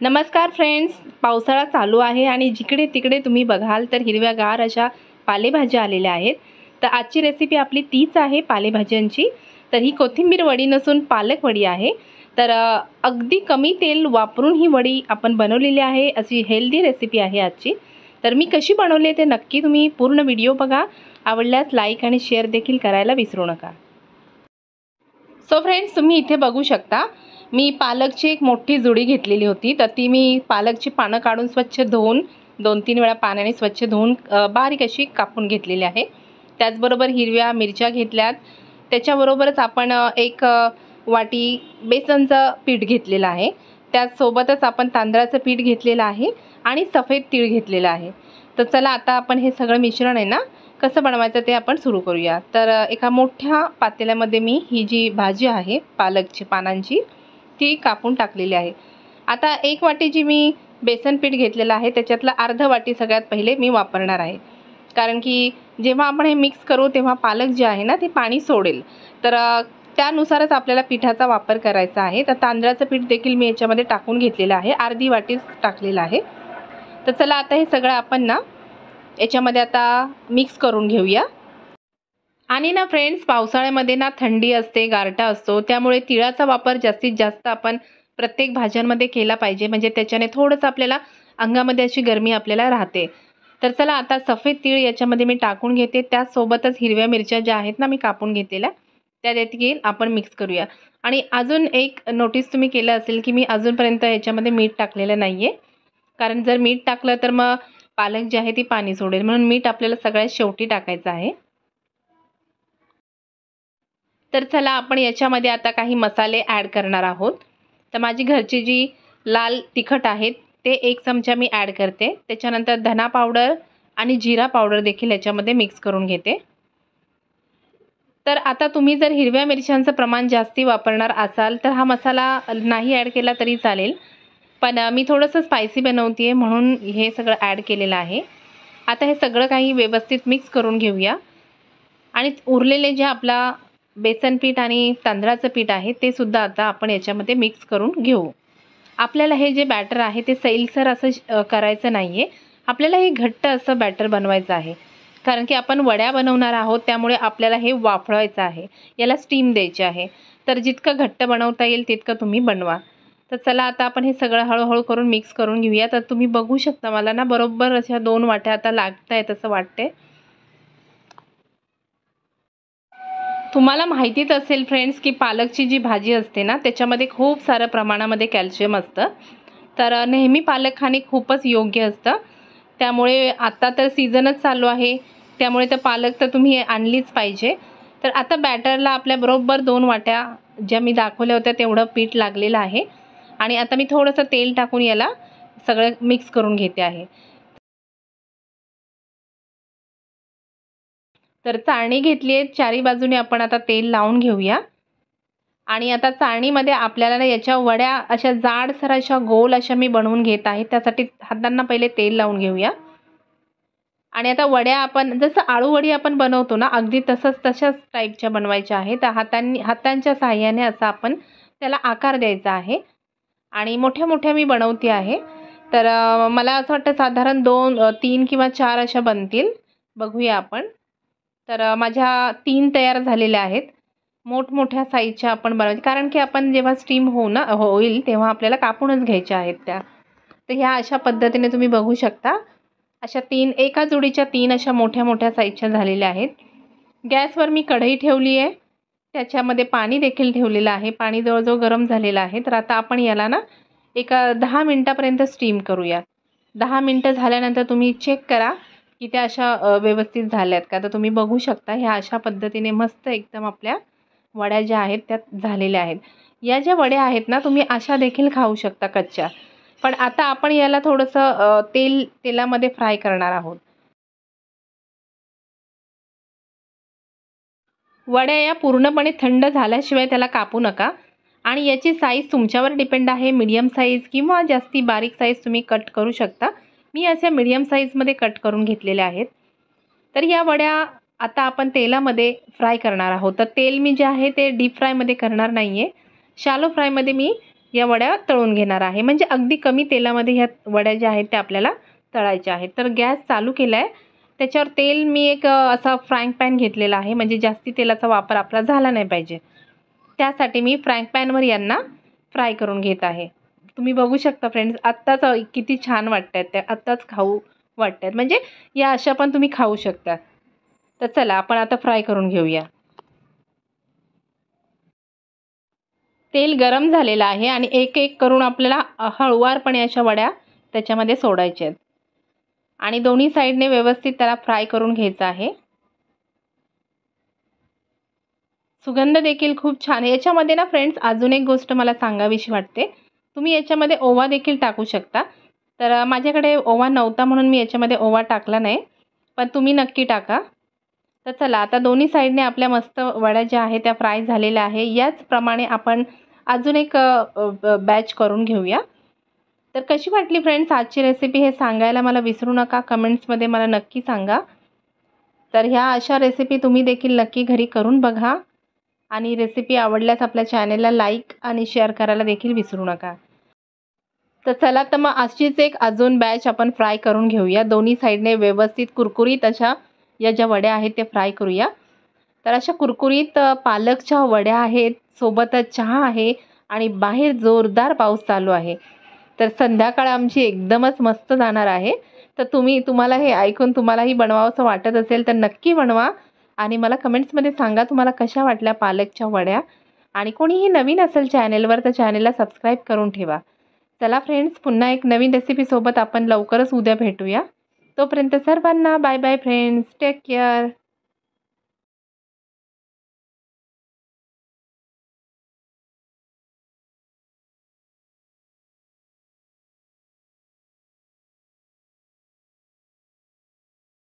नमस्कार फ्रेंड्स, पावसाळा चालू आहे आणि जिकडे तिकडे तुम्ही बघाल तर हिरव्यागार अशा पालेभाज्या आलेल्या आहेत। तर आजची रेसिपी आपली तीच आहे पालेभाज्यांची। तर ही कोथिंबीर वडी नसून पालक वडी आहे। तर अगदी कमी तेल वापरून ही वडी आपण बनवलेली आहे। अशी हेल्दी रेसिपी आहे आजची। तर मी कशी बनवली ते नक्की तुम्ही पूर्ण व्हिडिओ बघा। आवडल्यास लाईक आणि शेअर देखील करायला विसरू नका। सो फ्रेंड्स, तुम्ही इथे बघू शकता मी पालकची एक मोठी जुडी घेतलेली होती। तर ती मी पालकची पानं काढून स्वच्छ धुवून 2-3 वेळा पाण्याने स्वच्छ धुवून बारीक अशी कापून घेतलेली आहे। त्याचबरोबर हिरव्या मिरच्या घेतल्यात। त्याच्याबरोबरच आपण एक वाटी बेसनचं पीठ घेतलेलं आहे। त्यासोबतच आपण तांदळाचं पीठ घेतलेलं आहे आणि सफेद तीळ घेतलेलं आहे। तर चला आता आपण हे सगळं मिश्रण आहे ना कसं बनवायचं ते आपण सुरू करूया। तर एका मोठ्या पातेल्यामध्ये मी ही जी भाजी आहे पालकची पानांची ती कापून टाकलेली आहे। आता एक वाटी जी मी बेसन पीठ घेतलेलं आहे त्याच्यातला अर्धा वाटी सगळ्यात पहिले मी वापरणार आहे। कारण की जेव्हा आपण हे मिक्स करू तेव्हा पालक जे आहे ना ते पाणी सोडेल। तर त्यानुसारच आपल्याला पिठाचा वापर करायचा आहे। तर तांदळाचं पीठ देखील मी याच्यामध्ये टाकून घेतलेलं आहे, अर्धी वाटीच टाकलेलं आहे। तर चला आता हे सगळं आपण ना याच्यामध्ये आता मिक्स करून घेऊया। आणि ना फ्रेंड्स, पावसाळ्यामध्ये ना थंडी असते, गारठा असतो, त्यामुळे तिळाचा वापर जास्तीत जास्त आपण प्रत्येक भाज्यांमध्ये केला पाहिजे। म्हणजे त्याच्याने थोडंसं आपल्याला अंगामध्ये अशी गरमी आपल्याला राहते। तर चला आता सफेद तीळ याच्यामध्ये मी टाकून घेते। त्यासोबतच हिरव्या मिरच्या ज्या आहेत ना मी कापून घेतलेल्या त्या देखील आपण मिक्स करूया। आणि अजून एक नोटीस तुम्ही केलं असेल की मी अजूनपर्यंत याच्यामध्ये मीठ टाकलेलं नाहीये। कारण जर मीठ टाकलं तर मग पालक जी आहे ती पाणी सोडेल, म्हणून मीठ आपल्याला सगळ्यात शेवटी टाकायचं आहे। तर चला आपण याच्यामध्ये आता काही मसाले ॲड करणार आहोत। तर माझी घरची जी लाल तिखट आहे ते 1 चमचा मी ॲड करते। त्याच्यानंतर धना पावडर आणि जिरा पावडर देखील याच्यामध्ये मिक्स करून घेते। तर आता तुम्ही जर हिरव्या मिरच्यांचं प्रमाण जास्ती वापरणार असाल तर हा मसाला नाही ॲड केला तरी चालेल, पण मी थोडंसं स्पायसी बनवते म्हणून हे सगळं ॲड केलेलं आहे। आता हे सगळं काही व्यवस्थित मिक्स करून घेऊया। आणि उरलेले जे आपला बेसन पीठ आणि तांदळाचं पीठ आहे ते सुद्धा आता आपण याच्यामध्ये मिक्स करून घेऊ। आपल्याला हे जे बॅटर आहे ते सैलसर असं करायचं नाहीये, आपल्याला हे घट्ट असं बॅटर बनवायचं आहे। कारण की आपण वड्या बनवणार आहोत त्यामुळे आपल्याला हे वाफवायचं आहे, याला स्टीम द्यायची आहे। तर जितकं घट्ट बनवता येईल तितकं तुम्ही बनवा। तर चला आता आपण हे सगळं हळूहळू करून मिक्स करून घेऊया। तर तुम्ही बघू शकता मला ना बरोबर अशा 2 वाट्या आता लागतायत असं वाटतंय। तुम्हाला माहितीच असेल फ्रेंड्स की पालकची जी भाजी असते ना त्याच्यामध्ये खूप सारं प्रमाणामध्ये कॅल्शियम असतं। तर नेहमी पालक खाणे खूपच योग्य असतं। त्यामुळे आता तर सीझनच चालू आहे, त्यामुळे तर पालक तर तुम्ही आणलीच पाहिजे। तर आता बॅटरला आपल्या बरोबर 2 वाट्या ज्या मी दाखवल्या होत्या तेवढं पीठ लागलेलं आहे। आणि आता मी थोडंसं तेल टाकून याला सगळं मिक्स करून घेते आहे। तर चाळणी घेतली आहे, चारी बाजूने आपण आता तेल लावून घेऊया। आणि आता चाळणीमध्ये आपल्याला ना याच्या वड्या अशा जाडसर अशा गोल अशा मी बनवून घेत आहे। त्यासाठी हातांना पहिले तेल लावून घेऊया। आणि आता वड्या आपण जसं आळू वडी आपण बनवतो ना अगदी तशाच टाईपच्या बनवायच्या आहेत। तर हातांच्या सहाय्याने असा आपण त्याला आकार द्यायचा आहे। आणि मोठ्या मोठ्या मी बनवते आहे। तर मला असं वाटतं साधारण 3 किंवा 4 अशा बनतील, बघूया आपण। तर माझ्या 3 तयार झालेल्या आहेत। मोठमोठ्या साईजच्या आपण बनवायच्या, कारण की आपण जेव्हा स्टीम होईल तेव्हा आपल्याला कापूनच घ्यायच्या आहेत त्या। तर ह्या अशा पद्धतीने तुम्ही बघू शकता, अशा 3 एका जोडीच्या 3 अशा मोठ्या मोठ्या साईजच्या झालेल्या आहेत। गॅसवर मी कढई ठेवली आहे, त्याच्यामध्ये पाणी देखील ठेवलेलं आहे। पाणी जवळजवळ गरम झालेलं आहे। तर आता आपण याला ना एक 10 मिनिटापर्यंत स्टीम करूया। 10 मिनिटं झाल्यानंतर तुम्ही चेक करा की त्या अशा व्यवस्थित झाल्यात का। तर तुम्ही बघू शकता ह्या अशा पद्धतीने मस्त एकदम आपल्या वड्या ज्या आहेत त्या झालेल्या आहेत। या ज्या वड्या आहेत ना तुम्ही अशा देखील खाऊ शकता कच्च्या, पण आता आपण याला थोडंसं तेलामध्ये फ्राय करणार आहोत। वड्या या पूर्णपणे थंड झाल्याशिवाय त्याला कापू नका। आणि याची साईज तुमच्यावर डिपेंड आहे, मीडियम साईज किंवा जास्ती बारीक साईज तुम्ही कट करू शकता। मी अशा मीडियम साईजमध्ये कट करून घेतलेल्या आहेत। तर या वड्या आता आपण तेलामध्ये फ्राय करणार आहोत। तर तेल मी जे आहे ते डीप फ्रायमध्ये करणार नाहीये, शॅलो फ्रायमध्ये मी या वड्या तळून घेणार आहे. म्हणजे अगदी कमी तेलामध्ये ह्या वड्या ज्या आहेत त्या आपल्याला तळायच्या आहेत. तर गॅस चालू केला आहे. त्याच्यावर तेल मी एक असा फ्राईंग पॅन घेतलेला आहे. म्हणजे जास्ती तेलाचा वापर आपला झाला नाही पाहिजे, त्यासाठी मी फ्राईंग पॅनवर यांना फ्राय करून घेत आहे. तुम्ही बघू शकता फ्रेंड्स, आत्ताच किती छान वाटत आहेत त्या, आत्ताच खाऊ वाटत आहेत. म्हणजे या अशा पण तुम्ही खाऊ शकता. तर चला आपण आता फ्राय करून घेऊया. तेल गरम झालेलं आहे आणि एक एक करून आपल्याला हळुवारपणे अशा वड्या त्याच्यामध्ये सोडायच्या आहेत आणि दोन्ही साईडने व्यवस्थित त्याला फ्राय करून घ्यायचं आहे. सुगंध देखील खूप छान आहे. याच्यामध्ये ना फ्रेंड्स अजून एक गोष्ट मला सांगावीशी वाटते. तुम्ही याच्यामध्ये ओवा देखील टाकू शकता. तर माझ्याकडे ओवा नव्हता म्हणून मी याच्यामध्ये ओवा टाकला नाही, पण तुम्ही नक्की टाका. तर चला आता दोन्ही साईडने आपल्या मस्त वड्या ज्या आहेत त्या फ्राय झालेल्या आहे. याचप्रमाणे आपण अजून एक बॅच करून घेऊया. तर कशी वाटली फ्रेंड्स आजची रेसिपी हे सांगायला मला विसरू नका. कमेंट्समध्ये मला नक्की सांगा. तर ह्या अशा रेसिपी तुम्ही देखील नक्की घरी करून बघा आणि रेसिपी आवडल्यास आपल्या चॅनेलला लाईक आणि शेअर करायला देखील विसरू नका. तर चला तर मग अशीच एक अजून बॅच आपण फ्राय करून घेऊया. दोन्ही साईडने व्यवस्थित कुरकुरीत अशा या ज्या वड्या आहेत त्या फ्राय करूया. तर अशा कुरकुरीत पालकच्या वड्या आहेत, सोबतच चहा आहे आणि बाहेर जोरदार पाऊस चालू आहे. तर संध्याकाळ आमची एकदमच मस्त जाणार आहे. तर तुम्हाला हे ऐकून तुम्हालाही बनवावंसं वाटत असेल तर नक्की बनवा आणि मला कमेंट्समध्ये सांगा तुम्हाला कशा वाटल्या पालकच्या वड्या. आणि कोणीही नवीन असेल चॅनेलवर तर चॅनेलला सबस्क्राईब करून ठेवा. चला फ्रेंड्स, पुन्हा एक नवीन रेसिपीसोबत आपण लवकरच उद्या भेटूया. तोपर्यंत सर्वांना bye bye friends, take care.